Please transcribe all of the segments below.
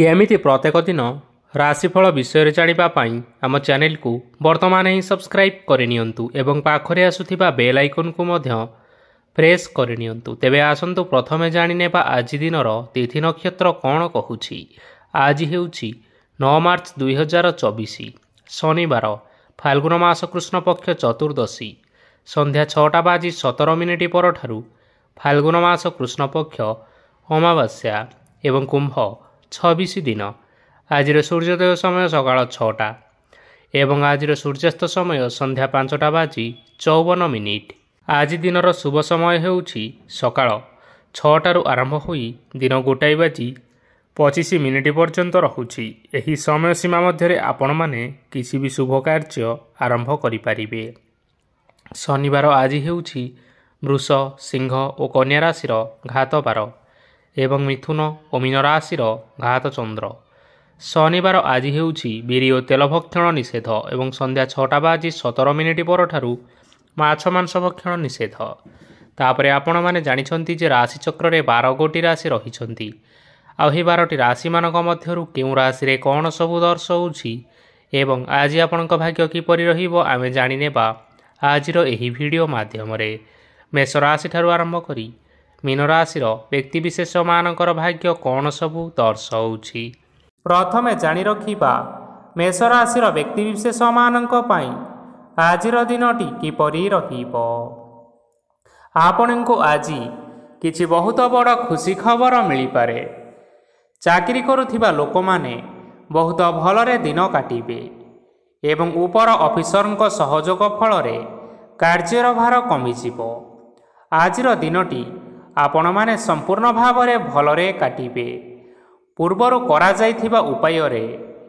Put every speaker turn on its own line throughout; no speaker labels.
ଏମିତି ପ୍ରତ୍ୟେକ ଦିନ ରାଶିଫଳ ବିଷୟରେ ଜାଣିବା ପାଇଁ ଆମ ଚ୍ୟାନେଲକୁ ବର୍ତ୍ତମାନ ହିଁ ସବସ୍କ୍ରାଇବ୍ କରିନିଅନ୍ତୁ ଏବଂ ପାଖରେ ଆସୁଥିବା ବେଲ୍ ଆଇକନ୍କୁ ମଧ୍ୟ ପ୍ରେସ୍ କରିନିଅନ୍ତୁ। ତେବେ ଆସନ୍ତୁ ପ୍ରଥମେ ଜାଣିନେବା ଆଜି ଦିନର ତିଥି ନକ୍ଷତ୍ର କ'ଣ କହୁଛି। ଆଜି ହେଉଛି 9 ମାର୍ଚ୍ଚ 2024 ଶନିବାର, ଫାଲ୍ଗୁନ ମାସ କୃଷ୍ଣପକ୍ଷ ଚତୁର୍ଦ୍ଦଶୀ, ସନ୍ଧ୍ୟା 6:17 ପରଠାରୁ ଫାଲ୍ଗୁନ ମାସ କୃଷ୍ଣପକ୍ଷ ଅମାବାସ୍ୟା ଏବଂ କୁମ୍ଭ 26 ଦିନ। ଆଜିର ସୂର୍ଯ୍ୟୋଦୟ ସମୟ ସକାଳ 6ଟା ଏବଂ ଆଜିର ସୂର୍ଯ୍ୟାସ୍ତ ସମୟ ସନ୍ଧ୍ୟା 5:54। ଆଜି ଦିନର ଶୁଭ ସମୟ ହେଉଛି ସକାଳ 6ଟାରୁ ଆରମ୍ଭ ହୋଇ ଦିନ 1:25 ପର୍ଯ୍ୟନ୍ତ ରହୁଛି। ଏହି ସମୟ ସୀମା ମଧ୍ୟରେ ଆପଣମାନେ କିଛି ବି ଶୁଭ କାର୍ଯ୍ୟ ଆରମ୍ଭ କରିପାରିବେ। ଶନିବାର ଆଜି ହେଉଛି ବୃଷ, ସିଂହ ଓ କନ୍ୟା ରାଶିର ଘାତ ବାର ଏବଂ ମିଥୁନ ଓ ମୀନ ରାଶିର ଘାତ ଚନ୍ଦ୍ର। ଶନିବାର ଆଜି ହେଉଛି ବିରି ଓ ତେଲ ଭକ୍ଷଣ ନିଷେଧ ଏବଂ ସନ୍ଧ୍ୟା 6:17 ପରଠାରୁ ମାଛ ମାଂସ ଭକ୍ଷଣ ନିଷେଧ। ତାପରେ ଆପଣମାନେ ଜାଣିଛନ୍ତି ଯେ ରାଶିଚକ୍ରରେ 12ଗୋଟି ରାଶି ରହିଛନ୍ତି। ଆଉ ଏହି 12ଟି ରାଶିମାନଙ୍କ ମଧ୍ୟରୁ କେଉଁ ରାଶିରେ କ'ଣ ସବୁ ଦର୍ଶାଉଛି ଏବଂ ଆଜି ଆପଣଙ୍କ ଭାଗ୍ୟ କିପରି ରହିବ ଆମେ ଜାଣିନେବା ଆଜିର ଏହି ଭିଡ଼ିଓ ମାଧ୍ୟମରେ। ମେଷ ରାଶିଠାରୁ ଆରମ୍ଭ କରି ମୀନ ରାଶିର ବ୍ୟକ୍ତିବିଶେଷମାନଙ୍କର ଭାଗ୍ୟ କ'ଣ ସବୁ ଦର୍ଶାଉଛି। ପ୍ରଥମେ ଜାଣି ରଖିବା ମେଷ ରାଶିର ବ୍ୟକ୍ତିବିଶେଷମାନଙ୍କ ପାଇଁ ଆଜିର ଦିନଟି କିପରି ରହିବ। ଆପଣଙ୍କୁ ଆଜି କିଛି ବହୁତ ବଡ଼ ଖୁସି ଖବର ମିଳିପାରେ। ଚାକିରି କରୁଥିବା ଲୋକମାନେ ବହୁତ ଭଲରେ ଦିନ କାଟିବେ ଏବଂ ଉପର ଅଫିସରଙ୍କ ସହଯୋଗ ଫଳରେ କାର୍ଯ୍ୟର ଭାର କମିଯିବ। ଆଜିର ଦିନଟି ଆପଣମାନେ ସମ୍ପୂର୍ଣ୍ଣ ଭାବରେ ଭଲରେ କାଟିବେ। ପୂର୍ବରୁ କରାଯାଇଥିବା ଉପାୟରେ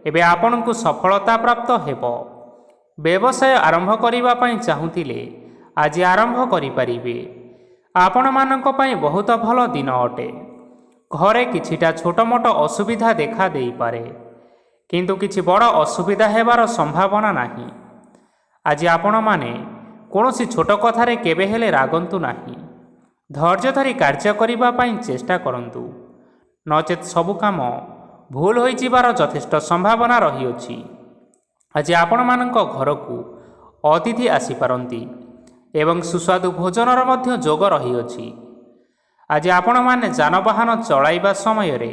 ଏବେ ଆପଣଙ୍କୁ ସଫଳତା ପ୍ରାପ୍ତ ହେବ। ବ୍ୟବସାୟ ଆରମ୍ଭ କରିବା ପାଇଁ ଚାହୁଁଥିଲେ ଆଜି ଆରମ୍ଭ କରିପାରିବେ। ଆପଣମାନଙ୍କ ପାଇଁ ବହୁତ ଭଲ ଦିନ ଅଟେ। ଘରେ କିଛିଟା ଛୋଟମୋଟ ଅସୁବିଧା ଦେଖା ଦେଇପାରେ, କିନ୍ତୁ କିଛି ବଡ଼ ଅସୁବିଧା ହେବାର ସମ୍ଭାବନା ନାହିଁ। ଆଜି ଆପଣମାନେ କୌଣସି ଛୋଟ କଥାରେ କେବେ ହେଲେ ରାଗନ୍ତୁ ନାହିଁ। ଧୈର୍ଯ୍ୟ ଧରି କାର୍ଯ୍ୟ କରିବା ପାଇଁ ଚେଷ୍ଟା କରନ୍ତୁ, ନଚେତ୍ ସବୁ କାମ ଭୁଲ ହୋଇଯିବାର ଯଥେଷ୍ଟ ସମ୍ଭାବନା ରହିଅଛି। ଆଜି ଆପଣମାନଙ୍କ ଘରକୁ ଅତିଥି ଆସିପାରନ୍ତି ଏବଂ ସୁସ୍ୱାଦୁ ଭୋଜନର ମଧ୍ୟ ଯୋଗ ରହିଅଛି। ଆଜି ଆପଣମାନେ ଯାନବାହନ ଚଳାଇବା ସମୟରେ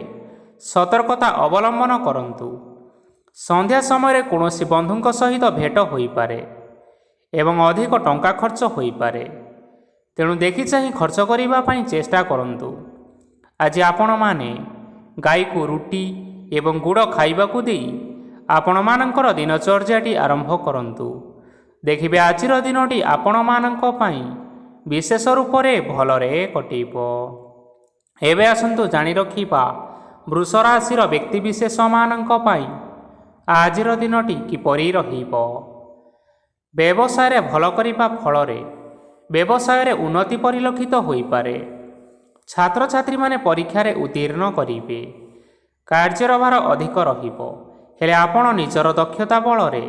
ସତର୍କତା ଅବଲମ୍ବନ କରନ୍ତୁ। ସନ୍ଧ୍ୟା ସମୟରେ କୌଣସି ବନ୍ଧୁଙ୍କ ସହିତ ଭେଟ ହୋଇପାରେ ଏବଂ ଅଧିକ ଟଙ୍କା ଖର୍ଚ୍ଚ ହୋଇପାରେ, ତେଣୁ ଦେଖିଚାହିଁ ଖର୍ଚ୍ଚ କରିବା ପାଇଁ ଚେଷ୍ଟା କରନ୍ତୁ। ଆଜି ଆପଣମାନେ ଗାଈକୁ ରୁଟି ଏବଂ ଗୁଡ଼ ଖାଇବାକୁ ଦେଇ ଆପଣମାନଙ୍କର ଦିନଚର୍ଯ୍ୟାଟି ଆରମ୍ଭ କରନ୍ତୁ। ଦେଖିବେ ଆଜିର ଦିନଟି ଆପଣମାନଙ୍କ ପାଇଁ ବିଶେଷ ରୂପରେ ଭଲରେ କଟିବ। ଏବେ ଆସନ୍ତୁ ଜାଣି ରଖିବା ବୃଷ ରାଶିର ବ୍ୟକ୍ତିବିଶେଷମାନଙ୍କ ପାଇଁ ଆଜିର ଦିନଟି କିପରି ରହିବ। ବ୍ୟବସାୟରେ ଭଲ କରିବା ଫଳରେ ବ୍ୟବସାୟରେ ଉନ୍ନତି ପରିଲକ୍ଷିତ ହୋଇପାରେ। ଛାତ୍ରଛାତ୍ରୀମାନେ ପରୀକ୍ଷାରେ ଉତ୍ତୀର୍ଣ୍ଣ କରିବେ। କାର୍ଯ୍ୟର ଭାର ଅଧିକ ରହିବ, ହେଲେ ଆପଣ ନିଜର ଦକ୍ଷତା ବଳରେ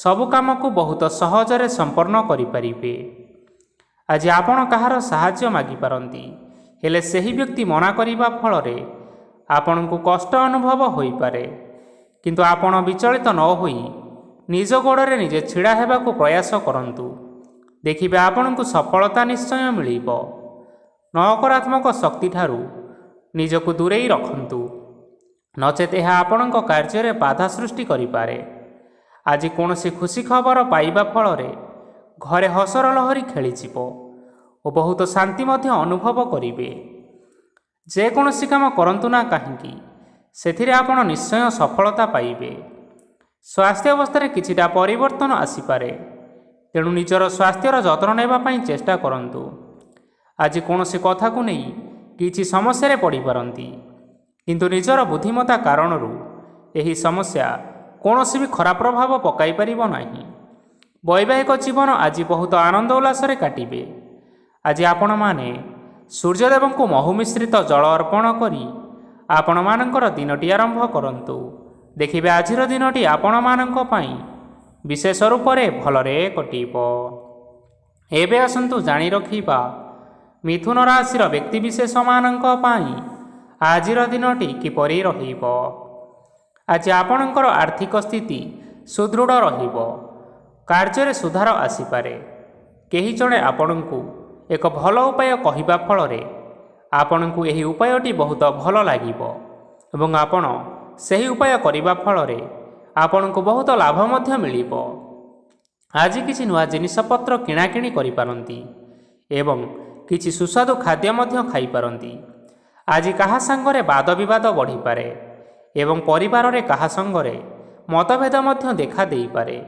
ସବୁ କାମକୁ ବହୁତ ସହଜରେ ସମ୍ପନ୍ନ କରିପାରିବେ। ଆଜି ଆପଣ କାହାର ସାହାଯ୍ୟ ମାଗିପାରନ୍ତି, ହେଲେ ସେହି ବ୍ୟକ୍ତି ମନା କରିବା ଫଳରେ ଆପଣଙ୍କୁ କଷ୍ଟ ଅନୁଭବ ହୋଇପାରେ, କିନ୍ତୁ ଆପଣ ବିଚଳିତ ନ ହୋଇ ନିଜ ଗୋଡ଼ରେ ନିଜେ ଛିଡ଼ା ହେବାକୁ ପ୍ରୟାସ କରନ୍ତୁ। ଦେଖିବେ ଆପଣଙ୍କୁ ସଫଳତା ନିଶ୍ଚୟ ମିଳିବ। ନକାରାତ୍ମକ ଶକ୍ତିଠାରୁ ନିଜକୁ ଦୂରେଇ ରଖନ୍ତୁ, ନଚେତ୍ ଏହା ଆପଣଙ୍କ କାର୍ଯ୍ୟରେ ବାଧା ସୃଷ୍ଟି କରିପାରେ। ଆଜି କୌଣସି ଖୁସି ଖବର ପାଇବା ଫଳରେ ଘରେ ହସର ଲହରୀ ଖେଳିଯିବ ଓ ବହୁତ ଶାନ୍ତି ମଧ୍ୟ ଅନୁଭବ କରିବେ। ଯେକୌଣସି କାମ କରନ୍ତୁ ନା କାହିଁକି, ସେଥିରେ ଆପଣ ନିଶ୍ଚୟ ସଫଳତା ପାଇବେ। ସ୍ୱାସ୍ଥ୍ୟ ଅବସ୍ଥାରେ କିଛିଟା ପରିବର୍ତ୍ତନ ଆସିପାରେ, ତେଣୁ ନିଜର ସ୍ୱାସ୍ଥ୍ୟର ଯତ୍ନ ନେବା ପାଇଁ ଚେଷ୍ଟା କରନ୍ତୁ। ଆଜି କୌଣସି କଥାକୁ ନେଇ କିଛି ସମସ୍ୟାରେ ପଡ଼ିପାରନ୍ତି, କିନ୍ତୁ ନିଜର ବୁଦ୍ଧିମତ୍ତା କାରଣରୁ ଏହି ସମସ୍ୟା କୌଣସି ବି ଖରାପ ପ୍ରଭାବ ପକାଇ ପାରିବ ନାହିଁ। ବୈବାହିକ ଜୀବନ ଆଜି ବହୁତ ଆନନ୍ଦ ଉଲ୍ଲାସରେ କାଟିବେ। ଆଜି ଆପଣମାନେ ସୂର୍ଯ୍ୟଦେବଙ୍କୁ ମହୁ ମିଶ୍ରିତ ଜଳ ଅର୍ପଣ କରି ଆପଣମାନଙ୍କର ଦିନଟି ଆରମ୍ଭ କରନ୍ତୁ। ଦେଖିବେ ଆଜିର ଦିନଟି ଆପଣମାନଙ୍କ ପାଇଁ ବିଶେଷ ରୂପରେ ଭଲରେ କଟିବ। ଏବେ ଆସନ୍ତୁ ଜାଣି ରଖିବା ମିଥୁନ ରାଶିର ବ୍ୟକ୍ତିବିଶେଷମାନଙ୍କ ପାଇଁ ଆଜିର ଦିନଟି କିପରି ରହିବ। ଆଜି ଆପଣଙ୍କର ଆର୍ଥିକ ସ୍ଥିତି ସୁଦୃଢ଼ ରହିବ। କାର୍ଯ୍ୟରେ ସୁଧାର ଆସିପାରେ। କେହି ଜଣେ ଆପଣଙ୍କୁ ଏକ ଭଲ ଉପାୟ କହିବା ଫଳରେ ଆପଣଙ୍କୁ ଏହି ଉପାୟଟି ବହୁତ ଭଲ ଲାଗିବ ଏବଂ ଆପଣ ସେହି ଉପାୟ କରିବା ଫଳରେ ଆପଣଙ୍କୁ ବହୁତ ଲାଭ ମଧ୍ୟ ମିଳିବ। ଆଜି କିଛି ନୂଆ ଜିନିଷପତ୍ର କିଣାକିଣି କରିପାରନ୍ତି ଏବଂ କିଛି ସୁସ୍ୱାଦୁ ଖାଦ୍ୟ ମଧ୍ୟ ଖାଇପାରନ୍ତି। ଆଜି କାହା ସାଙ୍ଗରେ ବାଦ ବିବାଦ ବଢ଼ିପାରେ ଏବଂ ପରିବାରରେ କାହା ସାଙ୍ଗରେ ମତଭେଦ ମଧ୍ୟ ଦେଖା ଦେଇପାରେ।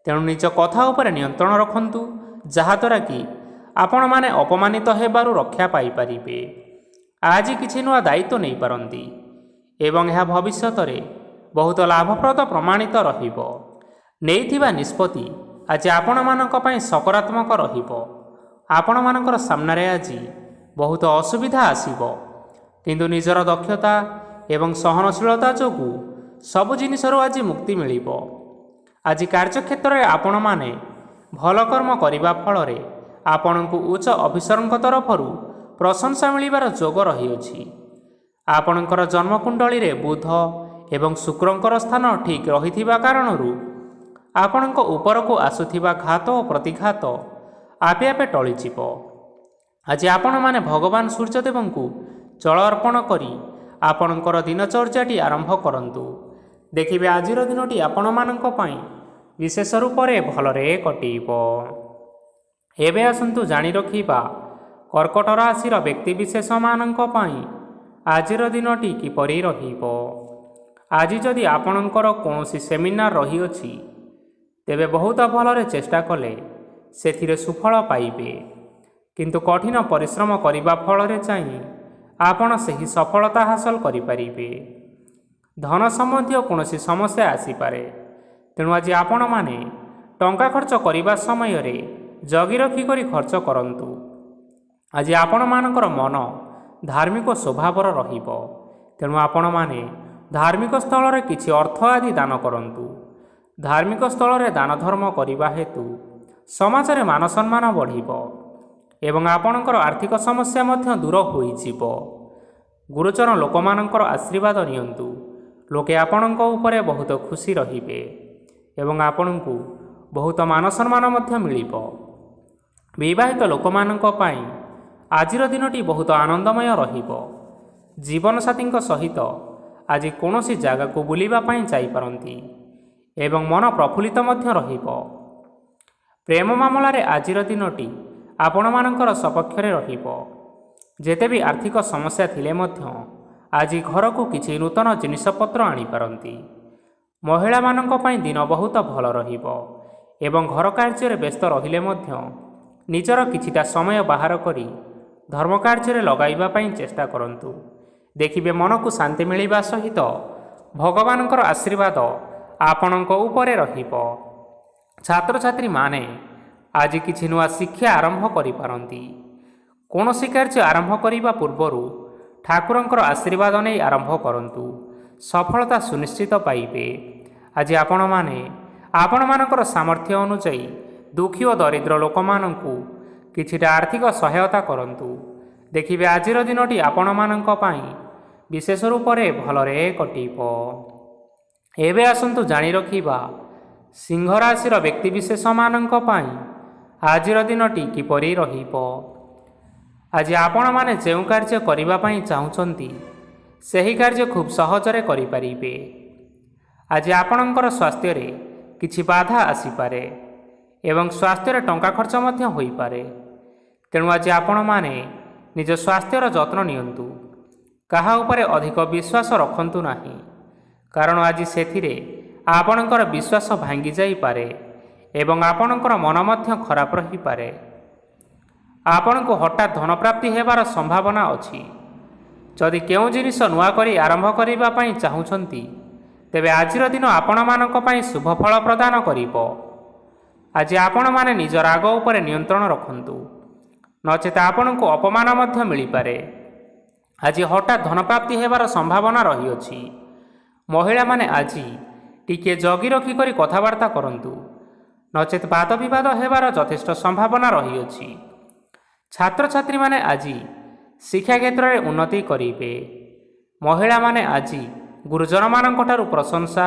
ତେଣୁ ନିଜ କଥା ଉପରେ ନିୟନ୍ତ୍ରଣ ରଖନ୍ତୁ, ଯାହାଦ୍ୱାରା କି ଆପଣମାନେ ଅପମାନିତ ହେବାରୁ ରକ୍ଷା ପାଇପାରିବେ। ଆଜି କିଛି ନୂଆ ଦାୟିତ୍ୱ ନେଇପାରନ୍ତି ଏବଂ ଏହା ଭବିଷ୍ୟତରେ ବହୁତ ଲାଭପ୍ରଦ ପ୍ରମାଣିତ ରହିବ। ନେଇଥିବା ନିଷ୍ପତ୍ତି ଆଜି ଆପଣମାନଙ୍କ ପାଇଁ ସକାରାତ୍ମକ ରହିବ। ଆପଣମାନଙ୍କର ସାମ୍ନାରେ ଆଜି ବହୁତ ଅସୁବିଧା ଆସିବ, କିନ୍ତୁ ନିଜର ଦକ୍ଷତା ଏବଂ ସହନଶୀଳତା ଯୋଗୁଁ ସବୁ ଜିନିଷରୁ ଆଜି ମୁକ୍ତି ମିଳିବ। ଆଜି କାର୍ଯ୍ୟକ୍ଷେତ୍ରରେ ଆପଣମାନେ ଭଲ କର୍ମ କରିବା ଫଳରେ ଆପଣଙ୍କୁ ଉଚ୍ଚ ଅଫିସରଙ୍କ ତରଫରୁ ପ୍ରଶଂସା ମିଳିବାର ଯୋଗ ରହିଅଛି। ଆପଣଙ୍କର ଜନ୍ମକୁଣ୍ଡଳୀରେ ବୁଧ ଏବଂ ଶୁକ୍ରଙ୍କର ସ୍ଥାନ ଠିକ୍ ରହିଥିବା କାରଣରୁ ଆପଣଙ୍କ ଉପରକୁ ଆସୁଥିବା ଘାତ ଓ ପ୍ରତିଘାତ ଆପେ ଆପେ ଟଳିଯିବ। ଆଜି ଆପଣମାନେ ଭଗବାନ ସୂର୍ଯ୍ୟଦେବଙ୍କୁ ଜଳ ଅର୍ପଣ କରି ଆପଣଙ୍କର ଦିନଚର୍ଯ୍ୟାଟି ଆରମ୍ଭ କରନ୍ତୁ। ଦେଖିବେ ଆଜିର ଦିନଟି ଆପଣମାନଙ୍କ ପାଇଁ ବିଶେଷ ରୂପରେ ଭଲରେ କଟିବ। ଏବେ ଆସନ୍ତୁ ଜାଣି ରଖିବା କର୍କଟ ରାଶିର ବ୍ୟକ୍ତିବିଶେଷମାନଙ୍କ ପାଇଁ ଆଜିର ଦିନଟି କିପରି ରହିବ। ଆଜି ଯଦି ଆପଣଙ୍କର କୌଣସି ସେମିନାର ରହିଅଛି, ତେବେ ବହୁତ ଭଲରେ ଚେଷ୍ଟା କଲେ ସେଥିରେ ସୁଫଳ ପାଇବେ, କିନ୍ତୁ କଠିନ ପରିଶ୍ରମ କରିବା ଫଳରେ ଚାହିଁ ଆପଣ ସେହି ସଫଳତା ହାସଲ କରିପାରିବେ। ଧନ ସମ୍ବନ୍ଧୀୟ କୌଣସି ସମସ୍ୟା ଆସିପାରେ, ତେଣୁ ଆଜି ଆପଣମାନେ ଟଙ୍କା ଖର୍ଚ୍ଚ କରିବା ସମୟରେ ଜଗି ରଖି କରି ଖର୍ଚ୍ଚ କରନ୍ତୁ। ଆଜି ଆପଣମାନଙ୍କର ମନ ଧାର୍ମିକ ସ୍ୱଭାବର ରହିବ, ତେଣୁ ଆପଣମାନେ ଧାର୍ମିକ ସ୍ଥଳରେ କିଛି ଅର୍ଥ ଆଦି ଦାନ କରନ୍ତୁ। ଧାର୍ମିକ ସ୍ଥଳରେ ଦାନ ଧର୍ମ କରିବା ହେତୁ ସମାଜରେ ମାନ ସମ୍ମାନ ବଢ଼ିବ ଏବଂ ଆପଣଙ୍କର ଆର୍ଥିକ ସମସ୍ୟା ମଧ୍ୟ ଦୂର ହୋଇଯିବ। ଗୁରୁଜନ ଲୋକମାନଙ୍କର ଆଶୀର୍ବାଦ ନିଅନ୍ତୁ। ଲୋକେ ଆପଣଙ୍କ ଉପରେ ବହୁତ ଖୁସି ରହିବେ ଏବଂ ଆପଣଙ୍କୁ ବହୁତ ମାନ ସମ୍ମାନ ମଧ୍ୟ ମିଳିବ। ବିବାହିତ ଲୋକମାନଙ୍କ ପାଇଁ ଆଜିର ଦିନଟି ବହୁତ ଆନନ୍ଦମୟ ରହିବ। ଜୀବନସାଥୀଙ୍କ ସହିତ ଆଜି କୌଣସି ଜାଗାକୁ ବୁଲିବା ପାଇଁ ଯାଇପାରନ୍ତି ଏବଂ ମନ ପ୍ରଫୁଲ୍ଲିତ ମଧ୍ୟ ରହିବ। ପ୍ରେମ ମାମଲାରେ ଆଜିର ଦିନଟି ଆପଣମାନଙ୍କର ସପକ୍ଷରେ ରହିବ। ଯେତେ ବି ଆର୍ଥିକ ସମସ୍ୟା ଥିଲେ ମଧ୍ୟ ଆଜି ଘରକୁ କିଛି ନୂତନ ଜିନିଷପତ୍ର ଆଣିପାରନ୍ତି। ମହିଳାମାନଙ୍କ ପାଇଁ ଦିନ ବହୁତ ଭଲ ରହିବ ଏବଂ ଘର କାର୍ଯ୍ୟରେ ବ୍ୟସ୍ତ ରହିଲେ ମଧ୍ୟ ନିଜର କିଛିଟା ସମୟ ବାହାର କରି ଧର୍ମ କାର୍ଯ୍ୟରେ ଲଗାଇବା ପାଇଁ ଚେଷ୍ଟା କରନ୍ତୁ। ଦେଖିବେ ମନକୁ ଶାନ୍ତି ମିଳିବା ସହିତ ଭଗବାନଙ୍କର ଆଶୀର୍ବାଦ ଆପଣଙ୍କ ଉପରେ ରହିବ। ଛାତ୍ରଛାତ୍ରୀମାନେ ଆଜି କିଛି ନୂଆ ଶିକ୍ଷା ଆରମ୍ଭ କରିପାରନ୍ତି। କୌଣସି କାର୍ଯ୍ୟ ଆରମ୍ଭ କରିବା ପୂର୍ବରୁ ଠାକୁରଙ୍କର ଆଶୀର୍ବାଦ ନେଇ ଆରମ୍ଭ କରନ୍ତୁ, ସଫଳତା ସୁନିଶ୍ଚିତ ପାଇବେ। ଆଜି ଆପଣମାନେ ଆପଣମାନଙ୍କର ସାମର୍ଥ୍ୟ ଅନୁଯାୟୀ ଦୁଃଖୀ ଓ ଦରିଦ୍ର ଲୋକମାନଙ୍କୁ କିଛିଟା ଆର୍ଥିକ ସହାୟତା କରନ୍ତୁ। ଦେଖିବେ ଆଜିର ଦିନଟି ଆପଣମାନଙ୍କ ପାଇଁ ବିଶେଷ ରୂପରେ ଭଲରେ କଟିବ। ଏବେ ଆସନ୍ତୁ ଜାଣି ରଖିବା ସିଂହ ରାଶିର ବ୍ୟକ୍ତିବିଶେଷମାନଙ୍କ ପାଇଁ ଆଜିର ଦିନଟି କିପରି ରହିବ। ଆଜି ଆପଣମାନେ ଯେଉଁ କାର୍ଯ୍ୟ କରିବା ପାଇଁ ଚାହୁଁଛନ୍ତି, ସେହି କାର୍ଯ୍ୟ ଖୁବ୍ ସହଜରେ କରିପାରିବେ। ଆଜି ଆପଣଙ୍କର ସ୍ୱାସ୍ଥ୍ୟରେ କିଛି ବାଧା ଆସିପାରେ ଏବଂ ସ୍ୱାସ୍ଥ୍ୟରେ ଟଙ୍କା ଖର୍ଚ୍ଚ ମଧ୍ୟ ହୋଇପାରେ। ତେଣୁ ଆଜି ଆପଣମାନେ ନିଜ ସ୍ୱାସ୍ଥ୍ୟର ଯତ୍ନ ନିଅନ୍ତୁ। କାହା ଉପରେ ଅଧିକ ବିଶ୍ୱାସ ରଖନ୍ତୁ ନାହିଁ, କାରଣ ଆଜି ସେଥିରେ ଆପଣଙ୍କର ବିଶ୍ୱାସ ଭାଙ୍ଗି ଯାଇପାରେ ଏବଂ ଆପଣଙ୍କର ମନ ମଧ୍ୟ ଖରାପ ରହିପାରେ। ଆପଣଙ୍କୁ ହଠାତ୍ ଧନପ୍ରାପ୍ତି ହେବାର ସମ୍ଭାବନା ଅଛି। ଯଦି କେଉଁ ଜିନିଷ ନୂଆ କରି ଆରମ୍ଭ କରିବା ପାଇଁ ଚାହୁଁଛନ୍ତି, ତେବେ ଆଜିର ଦିନ ଆପଣମାନଙ୍କ ପାଇଁ ଶୁଭ ଫଳ ପ୍ରଦାନ କରିବ। ଆଜି ଆପଣମାନେ ନିଜ ରାଗ ଉପରେ ନିୟନ୍ତ୍ରଣ ରଖନ୍ତୁ, ନଚେତ ଆପଣଙ୍କୁ ଅପମାନ ମଧ୍ୟ ମିଳିପାରେ। ଆଜି ହଠାତ୍ ଧନପ୍ରାପ୍ତି ହେବାର ସମ୍ଭାବନା ରହିଅଛି। ମହିଳାମାନେ ଆଜି ଟିକିଏ ଜଗି ରଖି କରି କଥାବାର୍ତ୍ତା କରନ୍ତୁ, ନଚେତ ବାଦ ବିବାଦ ହେବାର ଯଥେଷ୍ଟ ସମ୍ଭାବନା ରହିଅଛି। ଛାତ୍ରଛାତ୍ରୀମାନେ ଆଜି ଶିକ୍ଷା କ୍ଷେତ୍ରରେ ଉନ୍ନତି କରିବେ। ମହିଳାମାନେ ଆଜି ଗୁରୁଜନମାନଙ୍କଠାରୁ ପ୍ରଶଂସା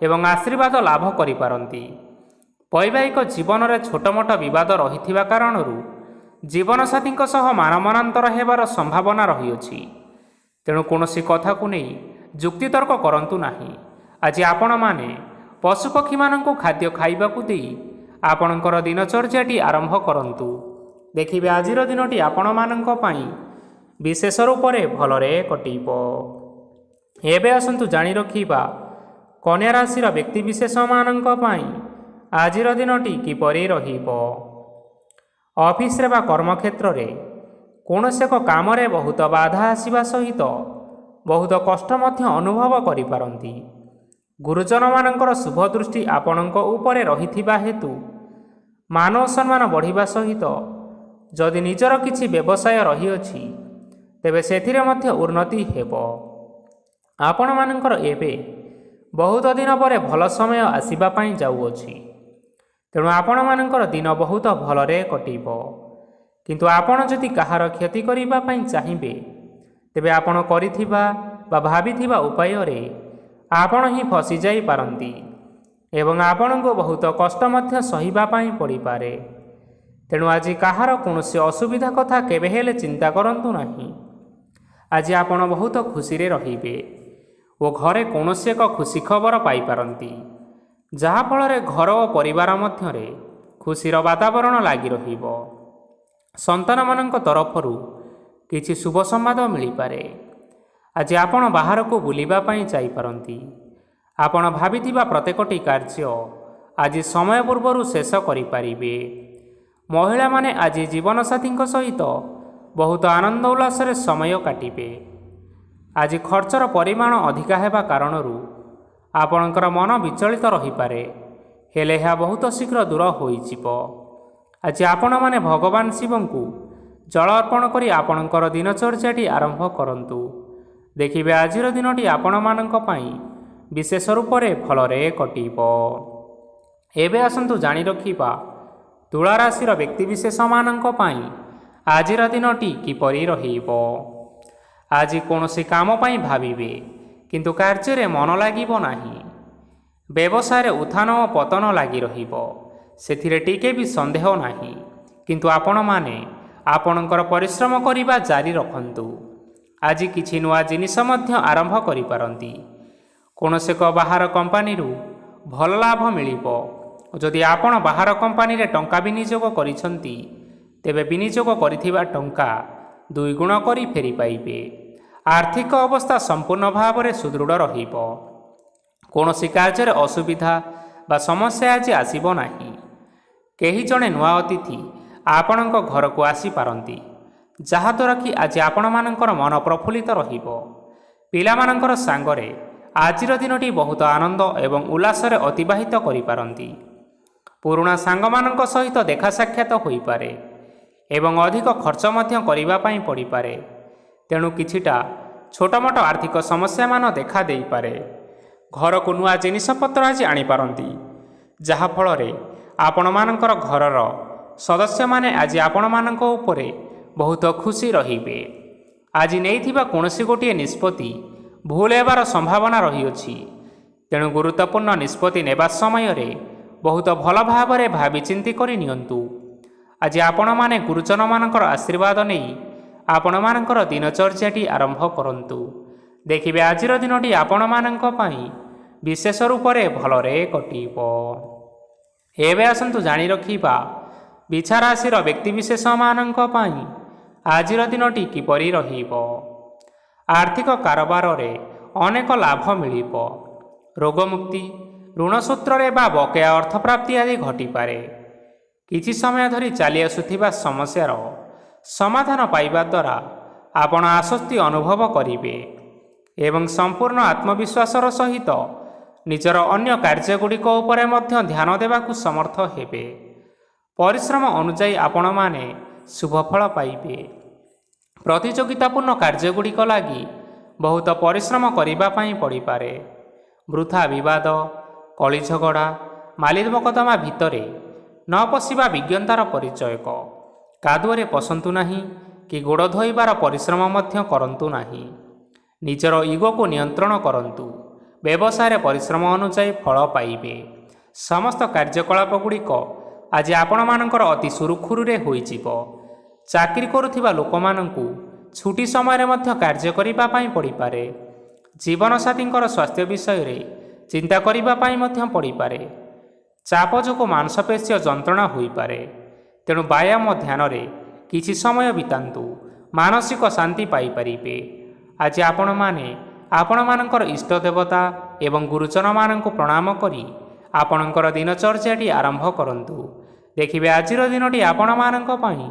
ଏବଂ ଆଶୀର୍ବାଦ ଲାଭ କରିପାରନ୍ତି। ବୈବାହିକ ଜୀବନରେ ଛୋଟମୋଟ ବିବାଦ ରହିଥିବା କାରଣରୁ ଜୀବନସାଥୀଙ୍କ ସହ ମାନମନାନ୍ତର ହେବାର ସମ୍ଭାବନା ରହିଅଛି। ତେଣୁ କୌଣସି କଥାକୁ ନେଇ ଯୁକ୍ତିତର୍କ କରନ୍ତୁ ନାହିଁ। ଆଜି ଆପଣମାନେ ପଶୁପକ୍ଷୀମାନଙ୍କୁ ଖାଦ୍ୟ ଖାଇବାକୁ ଦେଇ ଆପଣଙ୍କର ଦିନଚର୍ଯ୍ୟାଟି ଆରମ୍ଭ କରନ୍ତୁ। ଦେଖିବେ ଆଜିର ଦିନଟି ଆପଣମାନଙ୍କ ପାଇଁ ବିଶେଷ ରୂପରେ ଭଲରେ କଟିବ। ଏବେ ଆସନ୍ତୁ ଜାଣି ରଖିବା କନ୍ୟା ରାଶିର ବ୍ୟକ୍ତିବିଶେଷମାନଙ୍କ ପାଇଁ ଆଜିର ଦିନଟି କିପରି ରହିବ। ଅଫିସରେ ବା କର୍ମକ୍ଷେତ୍ରରେ କୌଣସି ଏକ କାମରେ ବହୁତ ବାଧା ଆସିବା ସହିତ ବହୁତ କଷ୍ଟ ମଧ୍ୟ ଅନୁଭବ କରିପାରନ୍ତି। ଗୁରୁଜନମାନଙ୍କର ଶୁଭ ଦୃଷ୍ଟି ଆପଣଙ୍କ ଉପରେ ରହିଥିବା ହେତୁ ମାନ ଓ ସମ୍ମାନ ବଢ଼ିବା ସହିତ ଯଦି ନିଜର କିଛି ବ୍ୟବସାୟ ରହିଅଛି ତେବେ ସେଥିରେ ମଧ୍ୟ ଉନ୍ନତି ହେବ। ଆପଣମାନଙ୍କର ଏବେ ବହୁତ ଦିନ ପରେ ଭଲ ସମୟ ଆସିବା ପାଇଁ ଯାଉଅଛି। ତେଣୁ ଆପଣମାନଙ୍କର ଦିନ ବହୁତ ଭଲରେ କଟିବ। କିନ୍ତୁ ଆପଣ ଯଦି କାହାର କ୍ଷତି କରିବା ପାଇଁ ଚାହିଁବେ ତେବେ ଆପଣ କରିଥିବା ବା ଭାବିଥିବା ଉପାୟରେ ଆପଣ ହିଁ ଫସିଯାଇପାରନ୍ତି ଏବଂ ଆପଣଙ୍କୁ ବହୁତ କଷ୍ଟ ମଧ୍ୟ ସହିବା ପାଇଁ ପଡ଼ିପାରେ। ତେଣୁ ଆଜି କାହାର କୌଣସି ଅସୁବିଧା କଥା କେବେ ହେଲେ ଚିନ୍ତା କରନ୍ତୁ ନାହିଁ। ଆଜି ଆପଣ ବହୁତ ଖୁସିରେ ରହିବେ ଓ ଘରେ କୌଣସି ଏକ ଖୁସି ଖବର ପାଇପାରନ୍ତି, ଯାହାଫଳରେ ଘର ଓ ପରିବାର ମଧ୍ୟରେ ଖୁସିର ବାତାବରଣ ଲାଗି ରହିବ। ସନ୍ତାନମାନଙ୍କ ତରଫରୁ କିଛି ଶୁଭ ସମ୍ବାଦ ମିଳିପାରେ। ଆଜି ଆପଣ ବାହାରକୁ ବୁଲିବା ପାଇଁ ଯାଇପାରନ୍ତି। ଆପଣ ଭାବିଥିବା ପ୍ରତ୍ୟେକଟି କାର୍ଯ୍ୟ ଆଜି ସମୟ ପୂର୍ବରୁ ଶେଷ କରିପାରିବେ। ମହିଳାମାନେ ଆଜି ଜୀବନସାଥୀଙ୍କ ସହିତ ବହୁତ ଆନନ୍ଦ ଉଲ୍ଲାସରେ ସମୟ କାଟିବେ। ଆଜି ଖର୍ଚ୍ଚର ପରିମାଣ ଅଧିକା ହେବା କାରଣରୁ ଆପଣଙ୍କର ମନ ବିଚଳିତ ରହିପାରେ, ହେଲେ ଏହା ବହୁତ ଶୀଘ୍ର ଦୂର ହୋଇଯିବ। ଆଜି ଆପଣମାନେ ଭଗବାନ ଶିବଙ୍କୁ ଜଳ ଅର୍ପଣ କରି ଆପଣଙ୍କର ଦିନଚର୍ଯ୍ୟାଟି ଆରମ୍ଭ କରନ୍ତୁ। ଦେଖିବେ ଆଜିର ଦିନଟି ଆପଣମାନଙ୍କ ପାଇଁ ବିଶେଷ ରୂପରେ ଭଲରେ କଟିବ। ଏବେ ଆସନ୍ତୁ ଜାଣି ରଖିବା ତୁଳା ରାଶିର ବ୍ୟକ୍ତିବିଶେଷମାନଙ୍କ ପାଇଁ ଆଜିର ଦିନଟି କିପରି ରହିବ। ଆଜି କୌଣସି କାମ ପାଇଁ ଭାବିବେ, କିନ୍ତୁ କାର୍ଯ୍ୟରେ ମନ ଲାଗିବ ନାହିଁ। ବ୍ୟବସାୟରେ ଉତ୍ଥାନ ଓ ପତନ ଲାଗି ରହିବ, ସେଥିରେ ଟିକେ ବି ସନ୍ଦେହ ନାହିଁ। କିନ୍ତୁ ଆପଣମାନେ ଆପଣଙ୍କର ପରିଶ୍ରମ କରିବା ଜାରି ରଖନ୍ତୁ। ଆଜି କିଛି ନୂଆ ଜିନିଷ ମଧ୍ୟ ଆରମ୍ଭ କରିପାରନ୍ତି। କୌଣସି ଏକ ବାହାର କମ୍ପାନୀରୁ ଭଲ ଲାଭ ମିଳିବ। ଯଦି ଆପଣ ବାହାର କମ୍ପାନୀରେ ଟଙ୍କା ବିନିଯୋଗ କରିଛନ୍ତି ତେବେ ବିନିଯୋଗ କରିଥିବା ଟଙ୍କା ଦୁଇଗୁଣ କରି ଫେରି ପାଇବେ। ଆର୍ଥିକ ଅବସ୍ଥା ସମ୍ପୂର୍ଣ୍ଣ ଭାବରେ ସୁଦୃଢ଼ ରହିବ। କୌଣସି କାର୍ଯ୍ୟରେ ଅସୁବିଧା ବା ସମସ୍ୟା ଆଜି ଆସିବ ନାହିଁ। କେହି ଜଣେ ନୂଆ ଅତିଥି ଆପଣଙ୍କ ଘରକୁ ଆସିପାରନ୍ତି, ଯାହାଦ୍ୱାରା କି ଆଜି ଆପଣମାନଙ୍କର ମନ ପ୍ରଫୁଲ୍ଲିତ ରହିବ। ପିଲାମାନଙ୍କର ସାଙ୍ଗରେ ଆଜିର ଦିନଟି ବହୁତ ଆନନ୍ଦ ଏବଂ ଉଲ୍ଲାସରେ ଅତିବାହିତ କରିପାରନ୍ତି। ପୁରୁଣା ସାଙ୍ଗମାନଙ୍କ ସହିତ ଦେଖା ସାକ୍ଷାତ ହୋଇପାରେ ଏବଂ ଅଧିକ ଖର୍ଚ୍ଚ ମଧ୍ୟ କରିବା ପାଇଁ ପଡ଼ିପାରେ। ତେଣୁ କିଛିଟା ଛୋଟମୋଟ ଆର୍ଥିକ ସମସ୍ୟାମାନ ଦେଖା ଦେଇପାରେ। ଘରକୁ ନୂଆ ଜିନିଷପତ୍ର ଆଜି ଆଣିପାରନ୍ତି, ଯାହାଫଳରେ ଆପଣମାନଙ୍କର ଘରର ସଦସ୍ୟମାନେ ଆଜି ଆପଣମାନଙ୍କ ଉପରେ ବହୁତ ଖୁସି ରହିବେ। ଆଜି ନେଇଥିବା କୌଣସି ଗୋଟିଏ ନିଷ୍ପତ୍ତି ଭୁଲ ହେବାର ସମ୍ଭାବନା ରହିଅଛି। ତେଣୁ ଗୁରୁତ୍ୱପୂର୍ଣ୍ଣ ନିଷ୍ପତ୍ତି ନେବା ସମୟରେ ବହୁତ ଭଲ ଭାବରେ ଭାବିଚିନ୍ତି କରି ନିଅନ୍ତୁ। ଆଜି ଆପଣମାନେ ଗୁରୁଜନମାନଙ୍କର ଆଶୀର୍ବାଦ ନେଇ ଆପଣମାନଙ୍କର ଦିନଚର୍ଯ୍ୟାଟି ଆରମ୍ଭ କରନ୍ତୁ। ଦେଖିବେ ଆଜିର ଦିନଟି ଆପଣମାନଙ୍କ ପାଇଁ ବିଶେଷ ରୂପରେ ଭଲରେ କଟିବ। ଏବେ ଆସନ୍ତୁ ଜାଣି ରଖିବା ବିଛା ରାଶିର ବ୍ୟକ୍ତିବିଶେଷମାନଙ୍କ ପାଇଁ ଆଜିର ଦିନଟି କିପରି ରହିବ। ଆର୍ଥିକ କାରବାରରେ ଅନେକ ଲାଭ ମିଳିବ। ରୋଗମୁକ୍ତି, ଋଣ ସୂତ୍ରରେ ବା ବକେୟା ଅର୍ଥପ୍ରାପ୍ତି ଆଦି ଘଟିପାରେ। କିଛି ସମୟ ଧରି ଚାଲି ଆସୁଥିବା ସମସ୍ୟାର ସମାଧାନ ପାଇବା ଦ୍ୱାରା ଆପଣ ଆଶ୍ୱସ୍ତି ଅନୁଭବ କରିବେ ଏବଂ ସମ୍ପୂର୍ଣ୍ଣ ଆତ୍ମବିଶ୍ୱାସର ସହିତ ନିଜର ଅନ୍ୟ କାର୍ଯ୍ୟଗୁଡ଼ିକ ଉପରେ ମଧ୍ୟ ଧ୍ୟାନ ଦେବାକୁ ସମର୍ଥ ହେବେ। ପରିଶ୍ରମ ଅନୁଯାୟୀ ଆପଣମାନେ ଶୁଭଫଳ ପାଇବେ। ପ୍ରତିଯୋଗିତାପୂର୍ଣ୍ଣ କାର୍ଯ୍ୟଗୁଡ଼ିକ ଲାଗି ବହୁତ ପରିଶ୍ରମ କରିବା ପାଇଁ ପଡ଼ିପାରେ। ବୃଥା ବିବାଦ, କଳି ଝଗଡ଼ା, ମାଲି ମକଦ୍ଦମା ଭିତରେ ନ ପଶିବା ବିଜ୍ଞତାର ପରିଚୟକ। କାଦୁଅରେ ପଶନ୍ତୁ ନାହିଁ କି ଗୋଡ଼ ଧୋଇବାର ପରିଶ୍ରମ ମଧ୍ୟ କରନ୍ତୁ ନାହିଁ। ନିଜର ଇଗୋକୁ ନିୟନ୍ତ୍ରଣ କରନ୍ତୁ। ବ୍ୟବସାୟରେ ପରିଶ୍ରମ ଅନୁଯାୟୀ ଫଳ ପାଇବେ। ସମସ୍ତ କାର୍ଯ୍ୟକଳାପଗୁଡ଼ିକ ଆଜି ଆପଣମାନଙ୍କର ଅତି ସୁରୁଖୁରୁରେ ହୋଇଯିବ। ଚାକିରି କରୁଥିବା ଲୋକମାନଙ୍କୁ ଛୁଟି ସମୟରେ ମଧ୍ୟ କାର୍ଯ୍ୟ କରିବା ପାଇଁ ପଡ଼ିପାରେ। ଜୀବନସାଥୀଙ୍କର ସ୍ୱାସ୍ଥ୍ୟ ବିଷୟରେ ଚିନ୍ତା କରିବା ପାଇଁ ମଧ୍ୟ ପଡ଼ିପାରେ। ଚାପ ଯୋଗୁଁ ମାଂସପେଶୀୟ ଯନ୍ତ୍ରଣା ହୋଇପାରେ। ତେଣୁ ବ୍ୟାୟାମ ଧ୍ୟାନରେ କିଛି ସମୟ ବିତାନ୍ତୁ। ମାନସିକ ଶାନ୍ତି ପାଇପାରିବେ। ଆଜି ଆପଣମାନେ ଆପଣମାନଙ୍କର ଇଷ୍ଟ ଦେବତା ଏବଂ ଗୁରୁଜନମାନଙ୍କୁ ପ୍ରଣାମ କରି ଆପଣଙ୍କର ଦିନଚର୍ଯ୍ୟାଟି ଆରମ୍ଭ କରନ୍ତୁ। ଦେଖିବେ ଆଜିର ଦିନଟି ଆପଣମାନଙ୍କ ପାଇଁ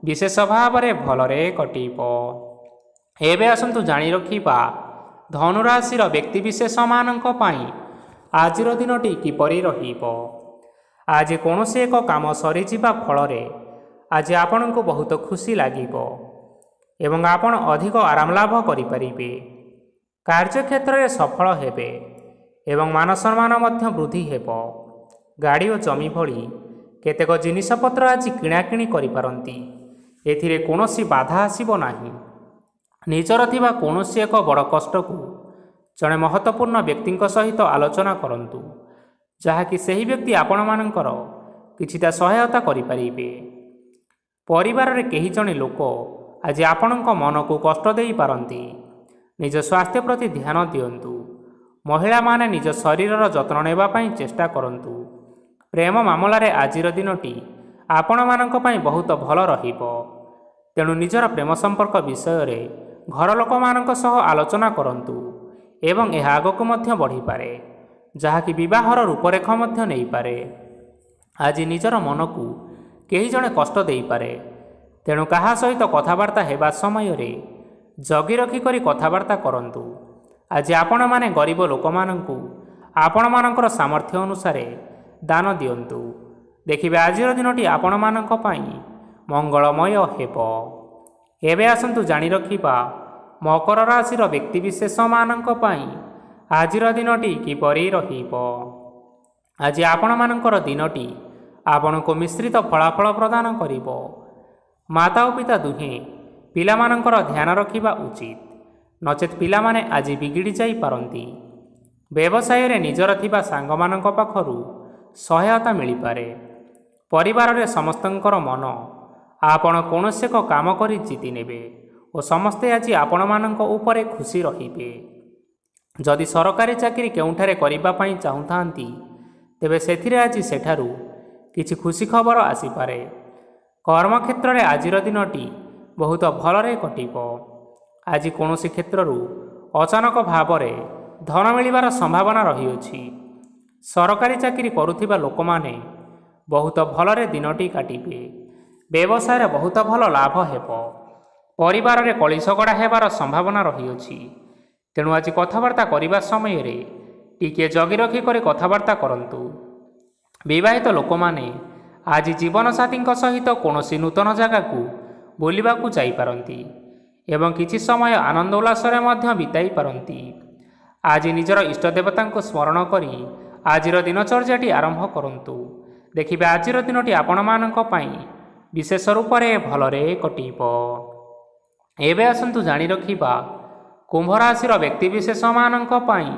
ବିଶେଷ ଭାବରେ ଭଲରେ କଟିବ। ଏବେ ଆସନ୍ତୁ ଜାଣି ରଖିବା ଧନୁରାଶିର ବ୍ୟକ୍ତିବିଶେଷମାନଙ୍କ ପାଇଁ ଆଜିର ଦିନଟି କିପରି ରହିବ। ଆଜି କୌଣସି ଏକ କାମ ସରିଯିବା ଫଳରେ ଆଜି ଆପଣଙ୍କୁ ବହୁତ ଖୁସି ଲାଗିବ ଏବଂ ଆପଣ ଅଧିକ ଆରାମ ଲାଭ କରିପାରିବେ। କାର୍ଯ୍ୟକ୍ଷେତ୍ରରେ ସଫଳ ହେବେ ଏବଂ ମାନସମ୍ମାନ ମଧ୍ୟ ବୃଦ୍ଧି ହେବ। ଗାଡ଼ି ଓ ଜମି ଭଳି କେତେକ ଜିନିଷପତ୍ର ଆଜି କିଣାକିଣି କରିପାରନ୍ତି। ଏଥିରେ କୌଣସି ବାଧା ଆସିବ ନାହିଁ। ନିଜର ଥିବା କୌଣସି ଏକ ବଡ଼ କଷ୍ଟକୁ ଜଣେ ମହତ୍ତ୍ୱପୂର୍ଣ୍ଣ ବ୍ୟକ୍ତିଙ୍କ ସହିତ ଆଲୋଚନା କରନ୍ତୁ, ଯାହାକି ସେହି ବ୍ୟକ୍ତି ଆପଣମାନଙ୍କର କିଛିଟା ସହାୟତା କରିପାରିବେ। ପରିବାରରେ କେହି ଜଣେ ଲୋକ ଆଜି ଆପଣଙ୍କ ମନକୁ କଷ୍ଟ ଦେଇପାରନ୍ତି। ନିଜ ସ୍ୱାସ୍ଥ୍ୟ ପ୍ରତି ଧ୍ୟାନ ଦିଅନ୍ତୁ। ମହିଳାମାନେ ନିଜ ଶରୀରର ଯତ୍ନ ନେବା ପାଇଁ ଚେଷ୍ଟା କରନ୍ତୁ। ପ୍ରେମ ମାମଲାରେ ଆଜିର ଦିନଟି ଆପଣମାନଙ୍କ ପାଇଁ ବହୁତ ଭଲ ରହିବ। ତେଣୁ ନିଜର ପ୍ରେମ ସମ୍ପର୍କ ବିଷୟରେ ଘର ଲୋକମାନଙ୍କ ସହ ଆଲୋଚନା କରନ୍ତୁ ଏବଂ ଏହା ଆଗକୁ ମଧ୍ୟ ବଢ଼ିପାରେ, ଯାହାକି ବିବାହର ରୂପରେଖ ମଧ୍ୟ ନେଇପାରେ। ଆଜି ନିଜର ମନକୁ କେହି ଜଣେ କଷ୍ଟ ଦେଇପାରେ। ତେଣୁ କାହା ସହିତ କଥାବାର୍ତ୍ତା ହେବା ସମୟରେ ଜଗି ରଖି କରି କଥାବାର୍ତ୍ତା କରନ୍ତୁ। ଆଜି ଆପଣମାନେ ଗରିବ ଲୋକମାନଙ୍କୁ ଆପଣମାନଙ୍କର ସାମର୍ଥ୍ୟ ଅନୁସାରେ ଦାନ ଦିଅନ୍ତୁ। ଦେଖିବେ ଆଜିର ଦିନଟି ଆପଣମାନଙ୍କ ପାଇଁ ମଙ୍ଗଳମୟ ହେବ। ଏବେ ଆସନ୍ତୁ ଜାଣି ରଖିବା ମକର ରାଶିର ବ୍ୟକ୍ତିବିଶେଷମାନଙ୍କ ପାଇଁ ଆଜିର ଦିନଟି କିପରି ରହିବ। ଆଜି ଆପଣମାନଙ୍କର ଦିନଟି ଆପଣଙ୍କୁ ମିଶ୍ରିତ ଫଳାଫଳ ପ୍ରଦାନ କରିବ। ମାତା ଓ ପିତା ଦୁହେଁ ପିଲାମାନଙ୍କର ଧ୍ୟାନ ରଖିବା ଉଚିତ, ନଚେତ୍ ପିଲାମାନେ ଆଜି ବିଗିଡ଼ି ଯାଇପାରନ୍ତି। ବ୍ୟବସାୟରେ ନିଜର ଥିବା ସାଙ୍ଗମାନଙ୍କ ପାଖରୁ ସହାୟତା ମିଳିପାରେ। ପରିବାରରେ ସମସ୍ତଙ୍କର ମନ ଆପଣ କୌଣସି ଏକ କାମ କରି ଜିତି ନେବେ ଓ ସମସ୍ତେ ଆଜି ଆପଣମାନଙ୍କ ଉପରେ ଖୁସି ରହିବେ। ଯଦି ସରକାରୀ ଚାକିରି କେଉଁଠାରେ କରିବା ପାଇଁ ଚାହୁଁଥାନ୍ତି, ତେବେ ସେଥିରେ ଆଜି ସେଠାରୁ କିଛି ଖୁସି ଖବର ଆସିପାରେ। କର୍ମକ୍ଷେତ୍ରରେ ଆଜିର ଦିନଟି ବହୁତ ଭଲରେ କଟିବ। ଆଜି କୌଣସି କ୍ଷେତ୍ରରୁ ଅଚାନକ ଭାବରେ ଧନ ମିଳିବାର ସମ୍ଭାବନା ରହିଅଛି। ସରକାରୀ ଚାକିରି କରୁଥିବା ଲୋକମାନେ ବହୁତ ଭଲରେ ଦିନଟି କାଟିବେ। ବ୍ୟବସାୟରେ ବହୁତ ଭଲ ଲାଭ ହେବ। ପରିବାରରେ କଳିଝଗଡ଼ା ହେବାର ସମ୍ଭାବନା ରହିଅଛି। ତେଣୁ ଆଜି କଥାବାର୍ତ୍ତା କରିବା ସମୟରେ ଟିକିଏ ଜଗି ରଖି କରି କଥାବାର୍ତ୍ତା କରନ୍ତୁ। ବିବାହିତ ଲୋକମାନେ ଆଜି ଜୀବନସାଥୀଙ୍କ ସହିତ କୌଣସି ନୂତନ ଜାଗାକୁ ବୁଲିବାକୁ ଯାଇପାରନ୍ତି ଏବଂ କିଛି ସମୟ ଆନନ୍ଦ ଉଲ୍ଲାସରେ ମଧ୍ୟ ବିତାଇ ପାରନ୍ତି। ଆଜି ନିଜର ଇଷ୍ଟ ଦେବତାଙ୍କୁ ସ୍ମରଣ କରି ଆଜିର ଦିନଚର୍ଯ୍ୟାଟି ଆରମ୍ଭ କରନ୍ତୁ। ଦେଖିବେ ଆଜିର ଦିନଟି ଆପଣମାନଙ୍କ ପାଇଁ ବିଶେଷ ରୂପରେ ଭଲରେ କଟିବ। ଏବେ ଆସନ୍ତୁ ଜାଣି ରଖିବା କୁମ୍ଭ ରାଶିର ବ୍ୟକ୍ତିବିଶେଷମାନଙ୍କ ପାଇଁ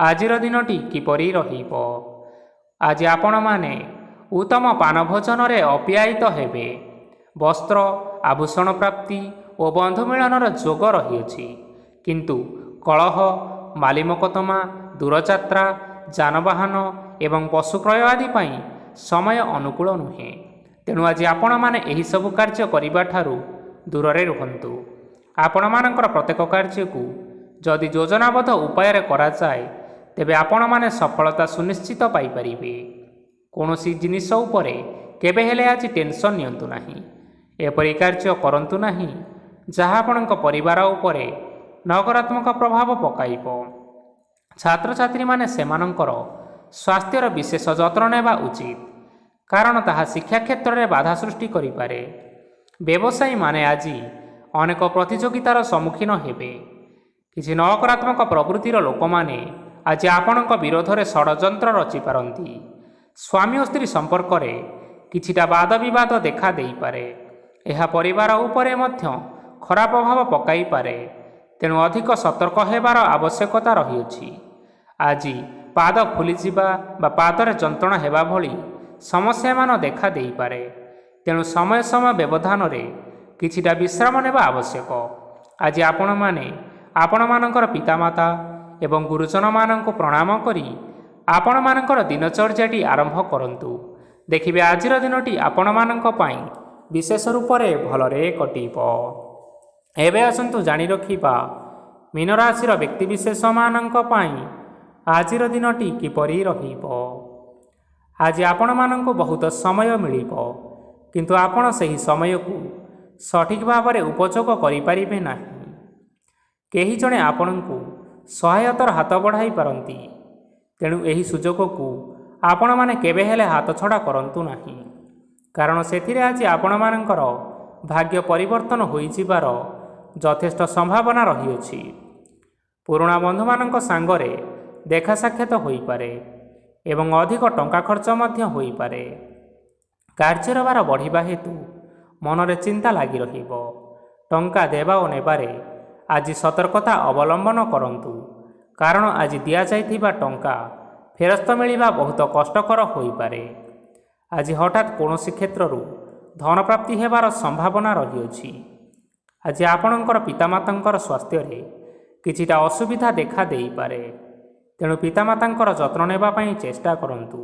ଆଜିର ଦିନଟି କିପରି ରହିବ। ଆଜି ଆପଣମାନେ ଉତ୍ତମ ପାନଭୋଜନରେ ଅପ୍ୟାୟିତ ହେବେ। ବସ୍ତ୍ର ଆଭୂଷଣ ପ୍ରାପ୍ତି ଓ ବନ୍ଧୁ ମିଳନର ଯୋଗ ରହିଅଛି। କିନ୍ତୁ କଳହ, ମାଲିମକଦ୍ଦମା, ଦୂରଯାତ୍ରା, ଯାନବାହନ ଏବଂ ପଶୁ କ୍ରୟ ଆଦି ପାଇଁ ସମୟ ଅନୁକୂଳ ନୁହେଁ। ତେଣୁ ଆଜି ଆପଣମାନେ ଏହିସବୁ କାର୍ଯ୍ୟ କରିବାଠାରୁ ଦୂରରେ ରୁହନ୍ତୁ। ଆପଣମାନଙ୍କର ପ୍ରତ୍ୟେକ କାର୍ଯ୍ୟକୁ ଯଦି ଯୋଜନାବଦ୍ଧ ଉପାୟରେ କରାଯାଏ, ତେବେ ଆପଣମାନେ ସଫଳତା ସୁନିଶ୍ଚିତ ପାଇପାରିବେ। କୌଣସି ଜିନିଷ ଉପରେ କେବେ ହେଲେ ଆଜି ଟେନସନ୍ ନିଅନ୍ତୁ ନାହିଁ। ଏପରି କାର୍ଯ୍ୟ କରନ୍ତୁ ନାହିଁ ଯାହା ଆପଣଙ୍କ ପରିବାର ଉପରେ ନକାରାତ୍ମକ ପ୍ରଭାବ ପକାଇବ। ଛାତ୍ରଛାତ୍ରୀମାନେ ସେମାନଙ୍କର ସ୍ୱାସ୍ଥ୍ୟର ବିଶେଷ ଯତ୍ନ ନେବା ଉଚିତ, କାରଣ ତାହା ଶିକ୍ଷା କ୍ଷେତ୍ରରେ ବାଧା ସୃଷ୍ଟି କରିପାରେ। ବ୍ୟବସାୟୀମାନେ ଆଜି ଅନେକ ପ୍ରତିଯୋଗିତାର ସମ୍ମୁଖୀନ ହେବେ। କିଛି ନକାରାତ୍ମକ ପ୍ରବୃତ୍ତିର ଲୋକମାନେ ଆଜି ଆପଣଙ୍କ ବିରୋଧରେ ଷଡ଼ଯନ୍ତ୍ର ରଚିପାରନ୍ତି। ସ୍ୱାମୀ ଓ ସ୍ତ୍ରୀ ସମ୍ପର୍କରେ କିଛିଟା ବାଦ ବିବାଦ ଦେଖା ଦେଇପାରେ। ଏହା ପରିବାର ଉପରେ ମଧ୍ୟ ଖରାପ ପ୍ରଭାବ ପକାଇପାରେ। ତେଣୁ ଅଧିକ ସତର୍କ ହେବାର ଆବଶ୍ୟକତା ରହିଅଛି। ଆଜି ପାଦ ଫୁଲିଯିବା ବା ପାଦରେ ଯନ୍ତ୍ରଣା ହେବା ଭଳି ସମସ୍ୟାମାନ ଦେଖା ଦେଇପାରେ। ତେଣୁ ସମୟ ସମୟ ବ୍ୟବଧାନରେ କିଛିଟା ବିଶ୍ରାମ ନେବା ଆବଶ୍ୟକ। ଆଜି ଆପଣମାନେ ଆପଣମାନଙ୍କର ପିତାମାତା ଏବଂ ଗୁରୁଜନମାନଙ୍କୁ ପ୍ରଣାମ କରି ଆପଣମାନଙ୍କର ଦିନଚର୍ଯ୍ୟାଟି ଆରମ୍ଭ କରନ୍ତୁ। ଦେଖିବେ ଆଜିର ଦିନଟି ଆପଣମାନଙ୍କ ପାଇଁ ବିଶେଷ ରୂପରେ ଭଲରେ କଟିବ। ଏବେ ଆସନ୍ତୁ ଜାଣି ରଖିବା ମୀନ ରାଶିର ବ୍ୟକ୍ତିବିଶେଷମାନଙ୍କ ପାଇଁ ଆଜିର ଦିନଟି କିପରି ରହିବ। ଆଜି ଆପଣମାନଙ୍କୁ ବହୁତ ସମୟ ମିଳିବ, କିନ୍ତୁ ଆପଣ ସେହି ସମୟକୁ ସଠିକ୍ ଭାବରେ ଉପଯୋଗ କରିପାରିବେ ନାହିଁ। କେହି ଜଣେ ଆପଣଙ୍କୁ ସହାୟତାର ହାତ ବଢ଼ାଇ ପାରନ୍ତି। ତେଣୁ ଏହି ସୁଯୋଗକୁ ଆପଣମାନେ କେବେ ହେଲେ ହାତଛଡ଼ା କରନ୍ତୁ ନାହିଁ, କାରଣ ସେଥିରେ ଆଜି ଆପଣମାନଙ୍କର ଭାଗ୍ୟ ପରିବର୍ତ୍ତନ ହୋଇଯିବାର ଯଥେଷ୍ଟ ସମ୍ଭାବନା ରହିଅଛି। ପୁରୁଣା ବନ୍ଧୁମାନଙ୍କ ସାଙ୍ଗରେ ଦେଖା ସାକ୍ଷାତ ହୋଇପାରେ ଏବଂ ଅଧିକ ଟଙ୍କା ଖର୍ଚ୍ଚ ମଧ୍ୟ ହୋଇପାରେ। କାର୍ଯ୍ୟର ଭାର ବଢ଼ିବା ହେତୁ ମନରେ ଚିନ୍ତା ଲାଗି ରହିବ। ଟଙ୍କା ଦେବା ଓ ନେବାରେ ଆଜି ସତର୍କତା ଅବଲମ୍ବନ କରନ୍ତୁ, କାରଣ ଆଜି ଦିଆଯାଇଥିବା ଟଙ୍କା ଫେରସ୍ତ ମିଳିବା ବହୁତ କଷ୍ଟକର ହୋଇପାରେ। ଆଜି ହଠାତ୍ କୌଣସି କ୍ଷେତ୍ରରୁ ଧନପ୍ରାପ୍ତି ହେବାର ସମ୍ଭାବନା ରହିଅଛି। ଆଜି ଆପଣଙ୍କର ପିତାମାତାଙ୍କର ସ୍ୱାସ୍ଥ୍ୟରେ କିଛିଟା ଅସୁବିଧା ଦେଖା ଦେଇପାରେ। ତେଣୁ ପିତାମାତାଙ୍କର ଯତ୍ନ ନେବା ପାଇଁ ଚେଷ୍ଟା କରନ୍ତୁ।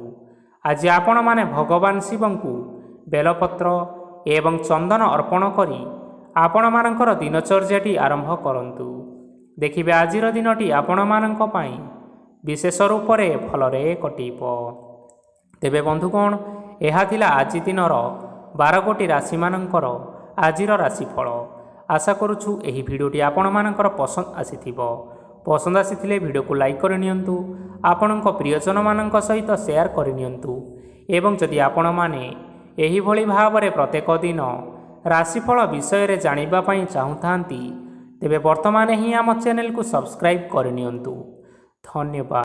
ଆଜି ଆପଣମାନେ ଭଗବାନ ଶିବଙ୍କୁ ବେଲପତ୍ର ଏବଂ ଚନ୍ଦନ ଅର୍ପଣ କରି ଆପଣମାନଙ୍କର ଦିନଚର୍ଯ୍ୟାଟି ଆରମ୍ଭ କରନ୍ତୁ। ଦେଖିବେ ଆଜିର ଦିନଟି ଆପଣମାନଙ୍କ ପାଇଁ ବିଶେଷ ରୂପରେ ଭଲରେ କଟିବ। ତେବେ ବନ୍ଧୁଗଣ, ଏହା ଥିଲା ଆଜି ଦିନର 12 ଗୋଟି ରାଶିମାନଙ୍କର ଆଜିର ରାଶିଫଳ। ଆଶା କରୁଛୁ ଏହି ଭିଡ଼ିଓଟି ଆପଣମାନଙ୍କର ପସନ୍ଦ ଆସିଥିବ। ପସନ୍ଦ ଆସିଥିଲେ ଭିଡ଼ିଓକୁ ଲାଇକ୍ କରିନିଅନ୍ତୁ, ଆପଣଙ୍କ ପ୍ରିୟଜନମାନଙ୍କ ସହିତ ସେୟାର କରିନିଅନ୍ତୁ ଏବଂ ଯଦି ଆପଣମାନେ ଏହିଭଳି ଭାବରେ ପ୍ରତ୍ୟେକ ଦିନ ରାଶିଫଳ ବିଷୟରେ ଜାଣିବା ପାଇଁ ଚାହୁଁଥାନ୍ତି, ତେବେ ବର୍ତ୍ତମାନ ହିଁ ଆମ ଚ୍ୟାନେଲକୁ ସବସ୍କ୍ରାଇବ୍ କରିନିଅନ୍ତୁ। ଧନ୍ୟବାଦ।